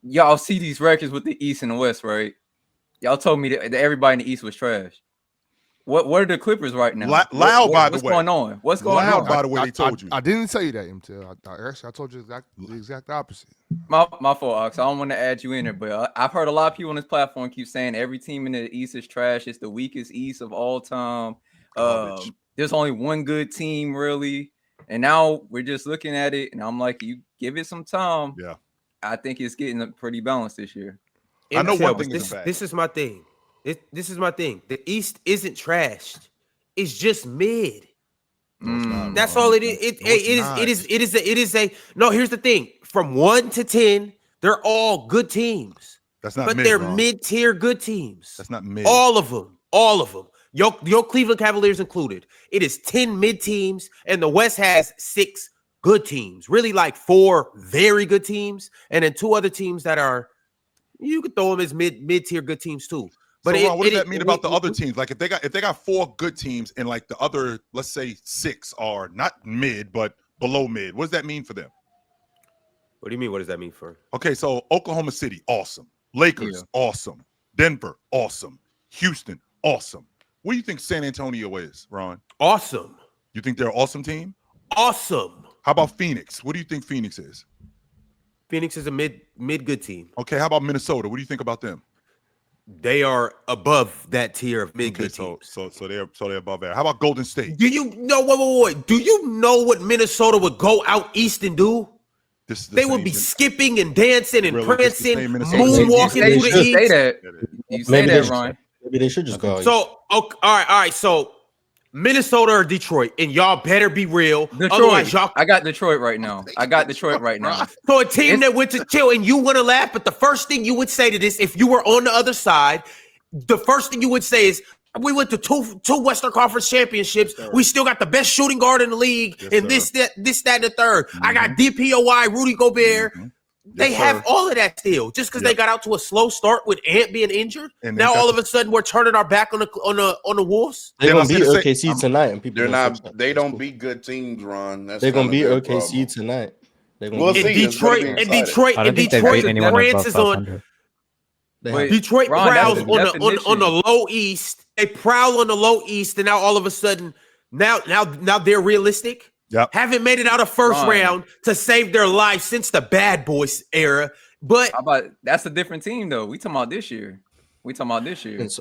y'all see these records with the East and the West, right? Y'all told me that everybody in the East was trash. What are the Clippers right now? Loud, by the what's way. going on? What's going Loud, on? by the way, they told you. I didn't say that, MTL. I told you the exact opposite. My fault, Ox. I don't want to add you in there, but I've heard a lot of people on this platform keep saying every team in the East is trash. It's the weakest East of all time. There's only one good team, really. And now we're just looking at it, and I'm like, you give it some time. Yeah. I think it's getting pretty balanced this year. I know one thing this is my thing. This is my thing. The East isn't trashed. It's just mid. No, That's all it is. It is a no. Here's the thing: from 1 to 10, they're all good teams. That's not but mid, they're Ron. mid-tier good teams. That's not mid. All of them. Your Cleveland Cavaliers included. It is 10 mid teams, and the West has 6 good teams. Really, like 4 very good teams, and then 2 other teams that are you could throw them as mid-tier good teams too. But so, Ron, what does that mean about the other teams? Like if they got 4 good teams and like the other, let's say 6 are not mid but below mid, what does that mean for them? What do you mean? What does that mean for? Okay, so Oklahoma City, awesome. Lakers, awesome. Denver, awesome. Houston, awesome. What do you think San Antonio is, Ron? Awesome. You think they're an awesome team? Awesome. How about Phoenix? What do you think Phoenix is? Phoenix is a mid good team. Okay, how about Minnesota? What do you think about them? They are above that tier of mid good teams. So they're above there. How about Golden State? Do you know? Wait. Do you know what Minnesota would go out east and do? They would be skipping and dancing and prancing, moonwalking through the east. You say that, Ryan. Maybe they should just go. So, all right. So, Minnesota or Detroit, and y'all better be real. Detroit. I got Detroit right now. So a team that went to chill, and you want to laugh, but the first thing you would say to this, if you were on the other side, the first thing you would say is, we went to two Western Conference championships. We still got the best shooting guard in the league, and this, that, and the third. I got DPOY, Rudy Gobert. They have all of that still, just because they got out to a slow start with Ant being injured. And now all of a sudden we're turning our back on the Wolves. They're gonna beat OKC tonight, and people they're not. They don't beat good teams, Ron. They're gonna beat OKC tonight. Detroit, the France is on. Detroit prowls on the low east. They prowl on the low east, and now all of a sudden, now they're realistic. Yep. Haven't made it out of first round to save their life since the Bad Boys era. But how about that's a different team though. We talking about this year. It's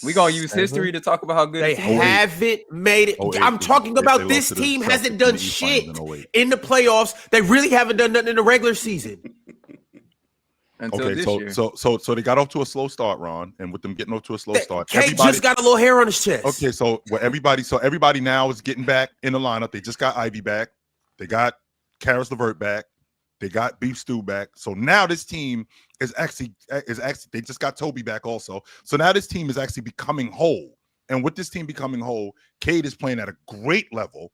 we gonna use history to talk about how good they haven't made it. I'm talking about this team hasn't done shit in the playoffs. They really haven't done nothing in the regular season. Okay, so they got off to a slow start, Ron, and with them getting off to a slow start, Kate just got a little hair on his chest. Okay, so everybody now is getting back in the lineup. They just got Ivy back, they got Karis LeVert back, they got Beef Stew back. So now this team is actually they just got Toby back also. So now this team is actually becoming whole, and with this team becoming whole, Cade is playing at a great level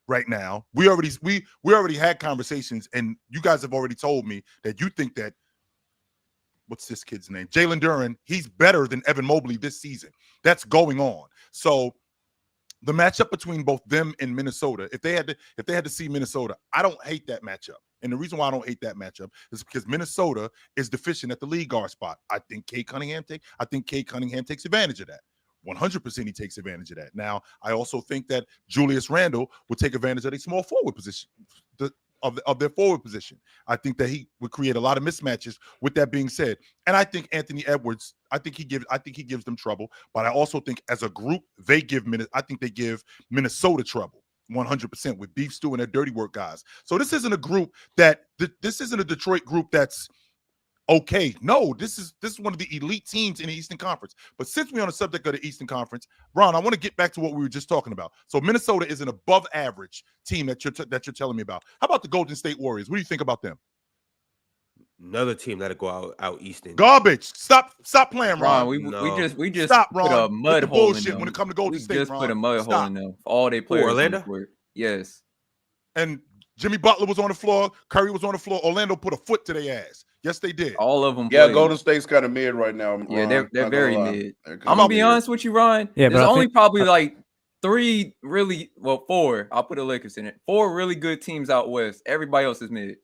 right now. We already had conversations, and you guys have already told me that you think that. What's this kid's name? Jalen Duren. He's better than Evan Mobley this season. That's going on. So the matchup between both them and Minnesota, if they had to see Minnesota, I don't hate that matchup. And the reason why I don't hate that matchup is because Minnesota is deficient at the lead guard spot. I think Cade Cunningham takes advantage of that. 100% he takes advantage of that. Now, I also think that Julius Randle will take advantage of their small forward position. Of their forward position. I think that he would create a lot of mismatches. With that being said, and I think Anthony Edwards, I think he gives them trouble, but I also think as a group, they give Minnesota trouble 100% with Beef Stew and their dirty work guys. So this isn't a group this isn't a Detroit group that's okay. No, this is one of the elite teams in the Eastern Conference. But since we're on the subject of the Eastern Conference, Ron, I want to get back to what we were just talking about. So Minnesota is an above average team that you're telling me about. How about the Golden State Warriors? What do you think about them? Another team that'll go out east. Garbage. Stop playing, Ron. We just stop, put Ron. a mud hole bullshit in them. when it comes to Golden State. We just put a mud hole in them. All they players. Orlando? Yes. And Jimmy Butler was on the floor. Curry was on the floor. Orlando put a foot to their ass. Yes, they did. All of them. Yeah, Golden State's kind of mid right now. Ron. Yeah, they're very mid. I'm gonna be honest with you, Ryan. Yeah, there's only probably like 4. I'll put the Lakers in it. 4 really good teams out west. Everybody else is mid.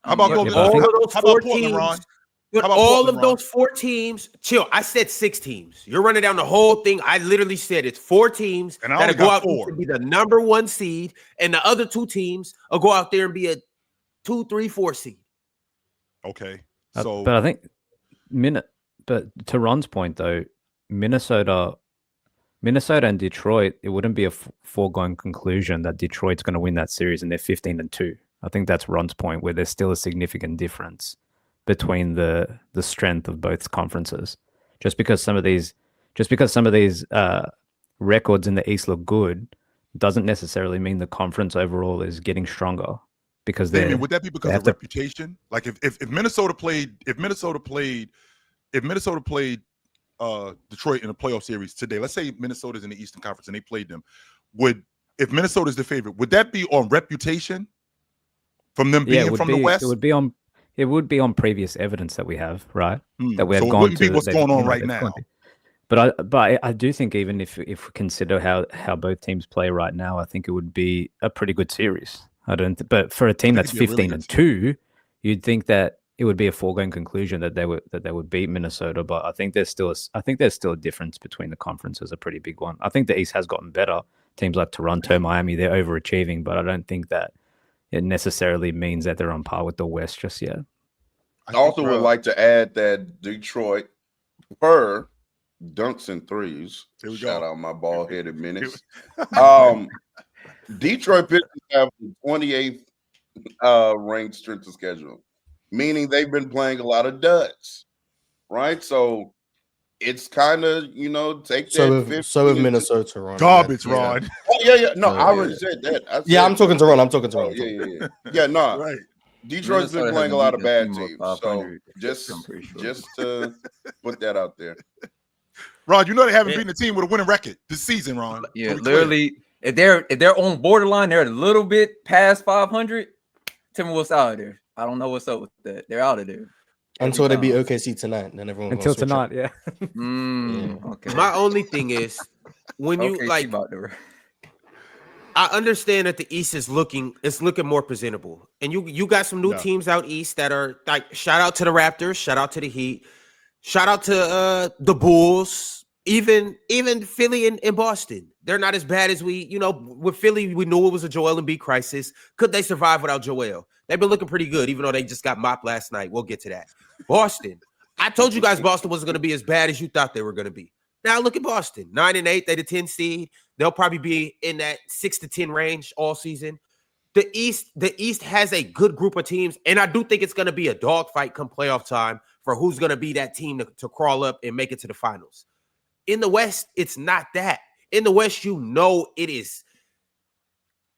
How about But Golden? all of those How four about Portland, Ron? teams. But How about all Portland, of those 4 teams, chill. I said 6 teams. You're running down the whole thing. I literally said it's 4 teams And I that'll only go got out 4. to be the number 1 seed, and the other 2 teams will go out there and be a 2, 3, 4 seed. Okay. But So I think but to Ron's point though, Minnesota and Detroit, it wouldn't be a foregone conclusion that Detroit's going to win that series and they're 15-2. I think that's Ron's point, where there's still a significant difference between the strength of both conferences. Just because some of these records in the East look good doesn't necessarily mean the conference overall is getting stronger. Because Damien, would that be because of reputation? Like if Minnesota played Detroit in a playoff series today, let's say Minnesota's in the Eastern Conference and they played them, if Minnesota's the favorite, would that be on reputation from them being from the West? It would be on previous evidence that we have, right? That we have so gone it wouldn't to be what's going on right now. But I do think even if we consider how both teams play right now, I think it would be a pretty good series. But for a team that's 15-2, you'd think that it would be a foregone conclusion that they would beat Minnesota. But I think there's still a difference between the conferences, a pretty big one. I think the East has gotten better. Teams like Toronto, Miami, they're overachieving, but I don't think that it necessarily means that they're on par with the West just yet. I also would like to add that Detroit dunks and threes. Shout out my bald-headed menace. Detroit Pistons have the 28th ranked strength of schedule, meaning they've been playing a lot of duds, right? So it's kind of, take that. So with Minnesota, Ron. Garbage, Ron. Oh, yeah. No, I already said that. I'm talking to Ron. Oh, yeah. Yeah, no. Right. Detroit's been playing a lot of bad teams. So just to put that out there. Ron, they haven't beaten a team with a winning record this season, Ron. Yeah, literally, if they're on borderline, they're a little bit past 500. Timberwolves out of there. I don't know what's up with that. They're out of there. Until they beat OKC tonight, then everyone until tonight, yeah. Okay. My only thing is when you I understand that the East is looking more presentable, and you got some new teams out East that are like, shout out to the Raptors, shout out to the Heat, shout out to the Bulls, even Philly and Boston. They're not as bad as with Philly. We knew it was a Joel Embiid crisis. Could they survive without Joel? They've been looking pretty good, even though they just got mopped last night. We'll get to that. Boston. I told you guys Boston wasn't going to be as bad as you thought they were going to be. Now look at Boston. 9-8, they the 10 seed. They'll probably be in that 6-10 range all season. The East has a good group of teams, and I do think it's going to be a dogfight come playoff time for who's going to be that team to crawl up and make it to the finals. In the West, it's not that. In the West, it is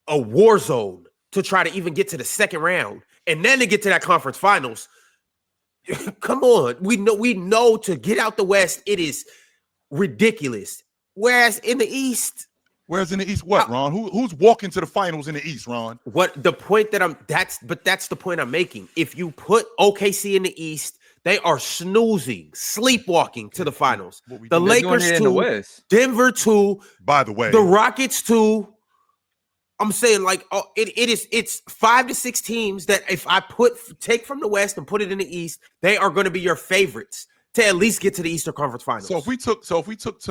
a war zone to try to even get to the second round, and then to get to that conference finals. Come on, we know to get out the West, it is ridiculous. Whereas in the East, what, Ron? Who's walking to the finals in the East, Ron? What the point that's the point I'm making. If you put OKC in the East, they are snoozing, sleepwalking to the finals. The Lakers 2, Denver 2. By the way, the Rockets 2. I'm saying it's 5 to 6 teams that if I take from the West and put it in the East, they are going to be your favorites to at least get to the Eastern Conference Finals. So if we took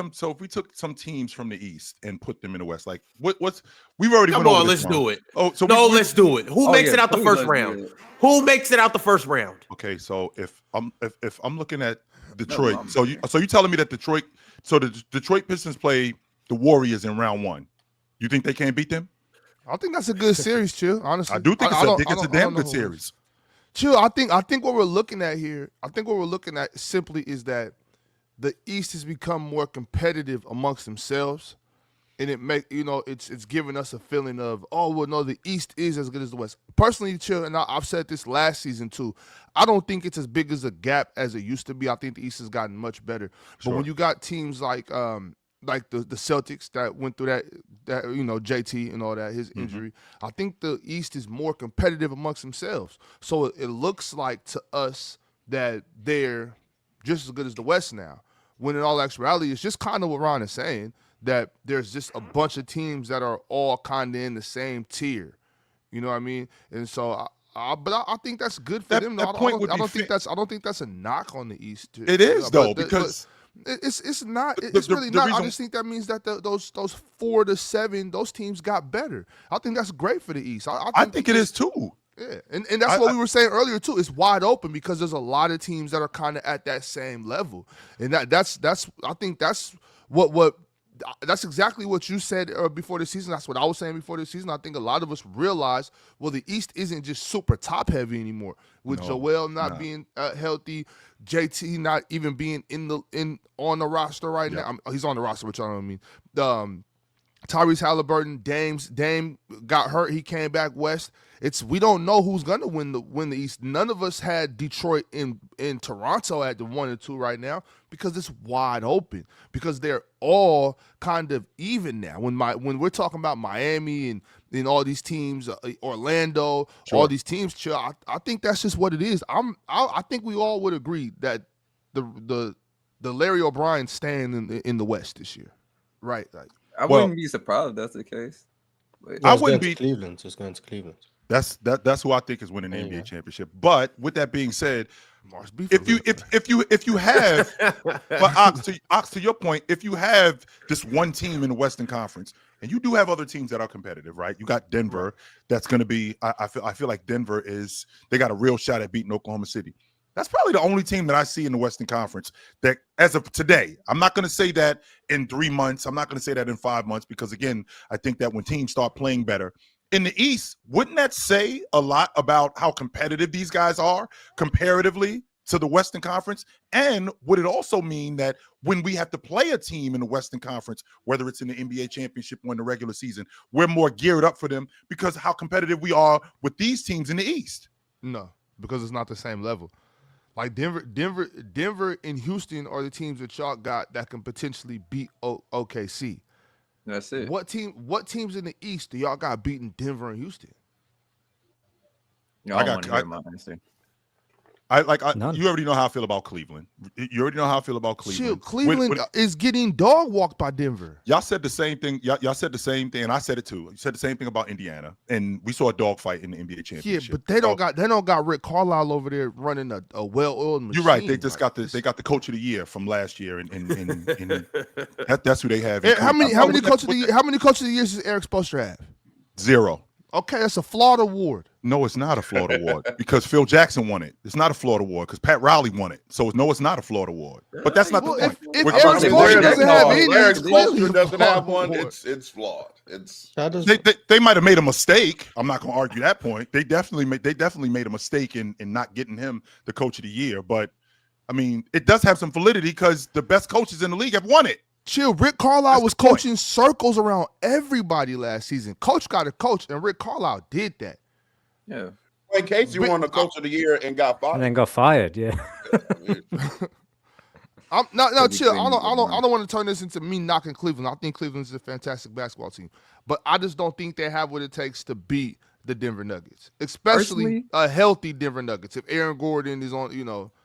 some teams from the East and put them in the West, like what's we've already come went on, over let's this, do it. Oh, so let's do it. Who makes it out the first round? Who makes it out the first round? Okay, so if I'm looking at Detroit, so you telling me that the Detroit Pistons play the Warriors in round 1. You think they can't beat them? I think that's a good series, Chill. Honestly, I do think it's a damn good series. Chill. I think what we're looking at here, simply is that the East has become more competitive amongst themselves, and it's giving us a feeling of, the East is as good as the West. Personally, Chill, and I've said this last season too, I don't think it's as big as a gap as it used to be. I think the East has gotten much better. But when you got teams like the Celtics that went through that JT and all that, his injury, I think the East is more competitive amongst themselves. So it looks like to us that they're just as good as the West now, when in all actuality, it's just kind of what Ron is saying, that there's just a bunch of teams that are all kind of in the same tier. You know what I mean? And so But I think that's good for That- them. that point would I be don't think fair. that's a knock on the East. It is though, because it's not. the- It's the- really the not. reason- I just think that means that those 4 to 7 those teams got better. I think that's great for the East. I think it is too. Yeah, and that's what we were saying earlier too. It's wide open because there's a lot of teams that are kind of at that same level, and that's I think that's what that's exactly what you said before the season. That's what I was saying before the season. I think a lot of us realize, well, the East isn't just super top heavy anymore. With Joel not being healthy, JT not even being on the roster right now. He's on the roster, which I don't mean. Tyrese Halliburton, Dame got hurt. He came back west. We don't know who's gonna win the East. None of us had Detroit in Toronto at the 1 and 2 right now because it's wide open. Because they're all kind of even now. When we're talking about Miami and all these teams, Orlando, all these teams, I think that's just what it is. I think we all would agree that the Larry O'Brien staying in the West this year, right? Like, I wouldn't be surprised if that's the case. But I wouldn't be. Cleveland. It's going to Cleveland. That's who I think is winning the NBA championship. But with that being said, if you have, but Ox, to your point, if you have this one team in the Western Conference, and you do have other teams that are competitive, right? You got Denver. That's going to be. I feel like Denver they got a real shot at beating Oklahoma City. That's probably the only team that I see in the Western Conference that, as of today, I'm not going to say that in 3 months. I'm not going to say that in 5 months because, again, I think that when teams start playing better. In the East, wouldn't that say a lot about how competitive these guys are comparatively to the Western Conference? And would it also mean that when we have to play a team in the Western Conference, whether it's in the NBA championship or in the regular season, we're more geared up for them because of how competitive we are with these teams in the East? No, because it's not the same level. Like Denver and Houston are the teams that y'all got that can potentially beat OKC. That's it. What teams in the East do y'all got beating Denver and Houston? No, I want to hear my answer. You already know how I feel about Cleveland. You already know how I feel about Cleveland. Cleveland is getting dog walked by Denver. Y'all said the same thing. Y'all said the same thing, and I said it too. You said the same thing about Indiana, and we saw a dogfight in the NBA championship. Yeah, but they don't got Rick Carlisle over there running a well-oiled machine. You're right. They just got the coach of the year from last year, and that's who they have. How many coach of the years does Eric Spoelstra have? 0. Okay, that's a flawed award. No, it's not a Florida award because Phil Jackson won it. It's not a Florida award because Pat Riley won it. So no, it's not a Florida award. But that's not the point. If Eric Spoelstra doesn't have any, Eric Spoelstra doesn't have one. It's flawed. They might have made a mistake. I'm not going to argue that point. They definitely made a mistake in not getting him the coach of the year. But I mean, it does have some validity because the best coaches in the league have won it. Chill. Rick Carlisle was coaching circles around everybody last season. Coach got a coach, and Rick Carlisle did that. Yeah. Wayne Casey won the coach of the year and got fired. And then got fired. Yeah. Chill. I don't want to turn this into me knocking Cleveland. I think Cleveland's a fantastic basketball team, but I just don't think they have what it takes to beat the Denver Nuggets, especially a healthy Denver Nuggets. If Aaron Gordon is on,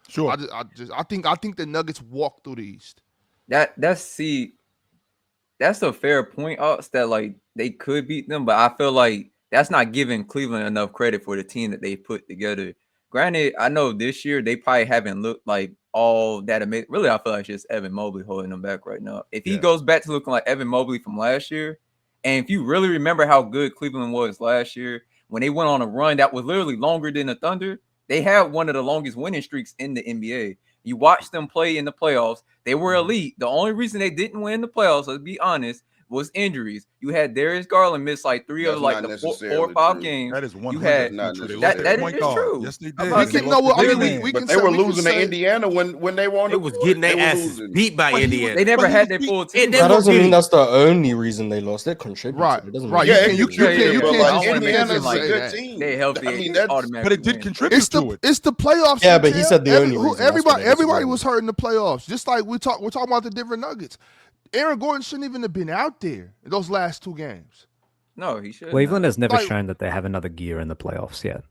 sure. I think the Nuggets walk through the East. That's a fair point, Ox, that like they could beat them, but I feel like that's not giving Cleveland enough credit for the team that they put together. Granted, I know this year they probably haven't looked like all that amazing. Really, I feel like it's just Evan Mobley holding them back right now. If he goes back to looking like Evan Mobley from last year, and if you really remember how good Cleveland was last year, when they went on a run that was literally longer than the Thunder, they had one of the longest winning streaks in the NBA. You watched them play in the playoffs. They were elite. The only reason they didn't win the playoffs, let's be honest, was injuries. You had Darius Garland miss like 3 of like the 4 or 5 games. That is 100% true. That is true. Yes, they did. But they were losing to Indiana when they were on. It was getting their asses beat by Indiana. They never had their full team. That doesn't mean that's the only reason they lost. They contributed. Right. It doesn't Right. mean You can't. Indiana's a good team. They healthy. I mean, that's automatically. But it did contribute to it. It's the playoffs. Yeah, but he said the only reason. Everybody was hurt in the playoffs. Just like we're talking about the Denver Nuggets. Aaron Gordon shouldn't even have been out there in those last 2 games. No, he should. Cleveland has never shown that they have another gear in the playoffs yet.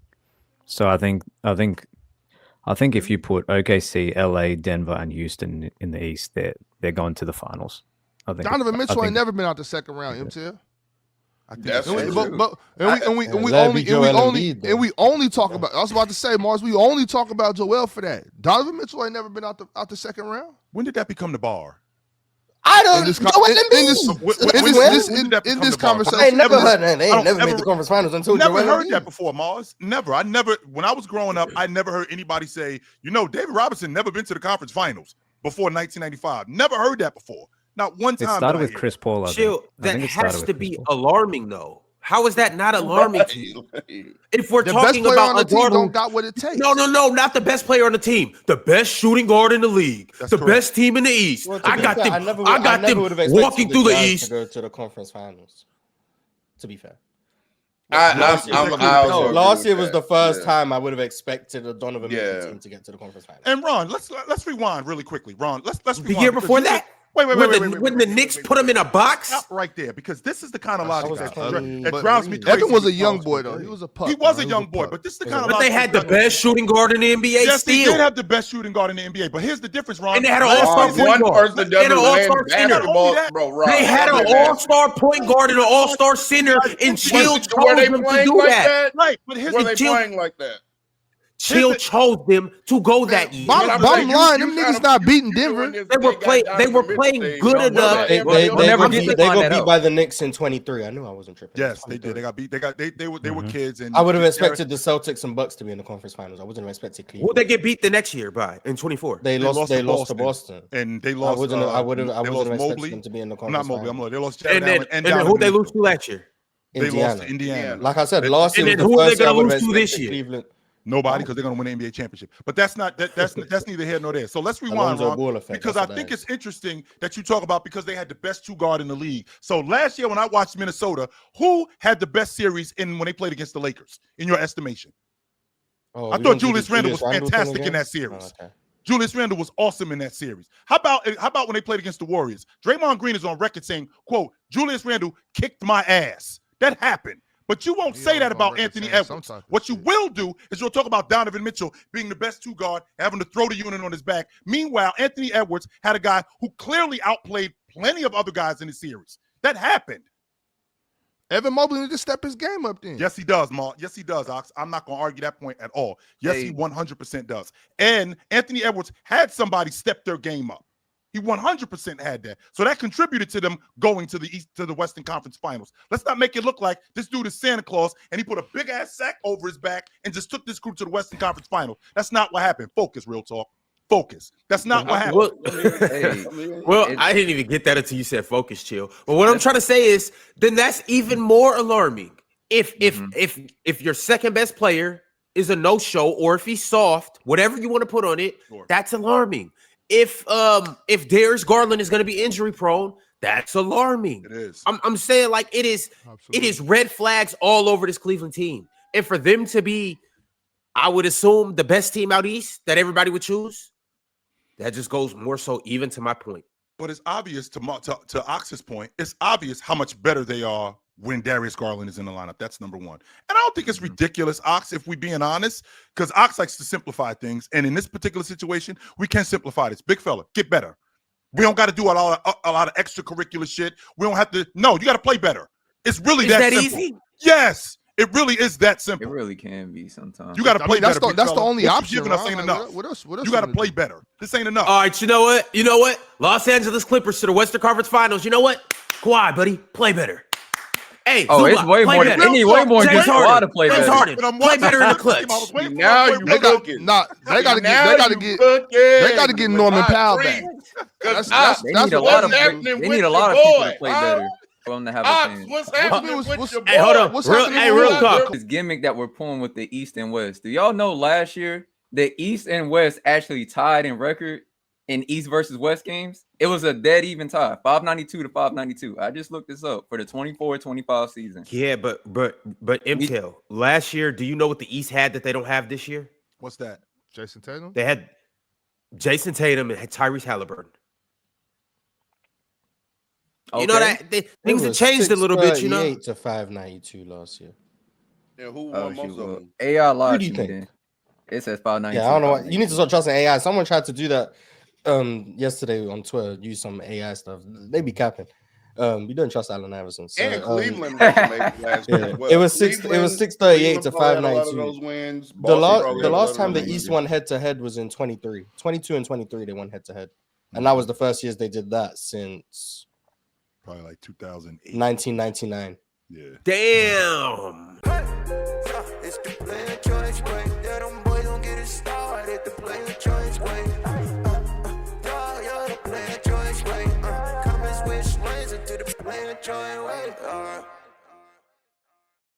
So I think if you put OKC, LA, Denver, and Houston in the East, they're going to the finals. I think Donovan Mitchell ain't never been out the second round, MTL. I think That's it's And true. we only talk about. I was about to say, Mars. We only talk about Joel for that. Donovan Mitchell ain't never been out the second round. When did that become the bar? I don't. In this conversation, I ain't never heard that. They I ain't don't never made the conference finals until Never Joel heard Embiid. that before, Mars. Never. I never. When I was growing up, I never heard anybody say, David Robinson never been to the conference finals before 1995. Never heard that before. Not one time. It started with Chris Paul. Chill. That has to be alarming, though. How is that not alarming to you? If we're talking about a guard don't got what it takes. No, not the best player on the team. The best shooting guard in the league. That's the correct. best team in the East. Well, I got them. I got them walking through the East. To go to the conference finals. To be fair. Last year was the first time I would have expected a Donovan Mitchell team to get to the conference finals. And Ron, let's rewind really quickly. Ron, let's rewind. The year before that? Wait. When the Knicks put him in a box? Stop right there, because this is the kind of logic that But drives me crazy. Evan was a young boy, though. He was a pup. He was a young boy, but this is the kind of But logic. they had the best shooting guard in the NBA Yes, they still. did have the best shooting guard in the NBA, but here's the difference, Ron. And they had an all-star point one guard. person that They had an doesn't win all-star center. basketball, bro. Rob, They had an all-star point guard and an all-star center, and Chill Were chose they them to playing do like that. that? Right, but here's Were the they Chill- playing like that? Chill chose them to go that year. Bottom line, them niggas not beating Denver. They were playing good enough. They never got get beat, to they find got that beat out. by the Knicks in 23. I knew I wasn't tripping. Yes, they did. They got beat. They were kids, and I would have expected the Celtics and Bucks to be in the conference finals. I wouldn't have expected Cleveland. Who they get beat the next year by in 24? They lost to Boston. and they lost. I wouldn't have expected Mobley. them to be in the I'm conference not Mobley. finals. They lost Jared Allen And then who they lose to last year? They lost to Indiana. Like I said, last year And was then the who are they first year I gonna would have lose to this expected year? Cleveland. Nobody, because they're going to win the NBA championship. But that's neither here nor there. So let's rewind, Alonzo Ron, Ball effect, because that's I what think that it's interesting that you talk about because they had the best two guard in the league. So last year when I watched Minnesota, who had the best series when they played against the Lakers, in your estimation? Oh, I thought Julius Randle was fantastic in that series. Oh, okay. Julius Randle was awesome in that series. How about when they played against the Warriors? Draymond Green is on record saying, quote, Julius Randle kicked my ass. That happened. But you won't say that about Anthony Edwards. What you will do is you'll talk about Donovan Mitchell being the best two guard, having to throw the unit on his back. Meanwhile, Anthony Edwards had a guy who clearly outplayed plenty of other guys in the series. That happened. Evan Mobley need to step his game up then. Yes, he does, Mark. Yes, he does, Ox. I'm not going to argue that point at all. Yes, Hey. he 100% does. And Anthony Edwards had somebody step their game up. He 100% had that. So that contributed to them going to the Western Conference Finals. Let's not make it look like this dude is Santa Claus and he put a big ass sack over his back and just took this group to the Western Conference Finals. That's not what happened. Focus, real talk. Focus. That's not what happened. I didn't even get that until you said focus, Chill. But what I'm trying to say is, then that's even more alarming. If your second best player is a no-show, or if he's soft, whatever you want to put on it, that's alarming. If Darius Garland is going to be injury prone, that's alarming. It is. I'm saying, like, it is red flags all over this Cleveland team. And for them to be, I would assume, the best team out east that everybody would choose, that just goes more so even to my point. But it's obvious to Ox's point, it's obvious how much better they are when Darius Garland is in the lineup. That's number one. And I don't think it's ridiculous, Ox, if we're being honest, because Ox likes to simplify things. And in this particular situation, we can simplify this. Big fella, get better. We don't got to do a lot of extracurricular shit. We don't have to. No, you got to play better. It's really that simple. Easy? Yes, it really is that simple. It really can be sometimes. You got to play better. That's the only what option. Giving us ain't enough. What else you got to play better. This ain't enough. All right, you know what? Los Angeles Clippers to the Western Conference Finals. You know what? Kawhi, buddy, play better. Hey, oh, Zubac, it's way play more. better. They need way more than James just Kawhi to play James better. Harden, play better in the clutch. Now you cooking. They got to get Norman Powell back. They need a lot of people to play better for them to have a chance. What's happening with your Hey, hold on. What's Real happening talk. This gimmick that we're pulling with the East and West. Do y'all know last year the East and West actually tied in record in East versus West games? It was a dead even tie, 592 to 592. I just looked this up for the 24-25 season. Yeah, but MTL, last year, do you know what the East had that they don't have this year? What's that? Jason Tatum? They had Jason Tatum and had Tyrese Halliburton. You know that things have changed a little bit, you know. 638 to 592 last year. Yeah, who won most of them? AI lied do to you me think? then. It says 592. Yeah, I don't know what you need to start trusting AI. Someone tried to do that yesterday on Twitter, use some AI stuff. They be capping. We don't trust Allen Iverson. So, And Cleveland was amazing last year as well. It was 638 to Cleveland probably had a lot of 592. those wins. The Boston probably had a lot last of time the those East wins. won head to head was in 22 and 23. They won head to head, and that was the first years they did that since Probably like 2008. 1999. Yeah. Damn. It's the player choice way. Yeah, them boys don't get it started. The player choice way. You're the player choice way. Come and switch lanes into the player choice way.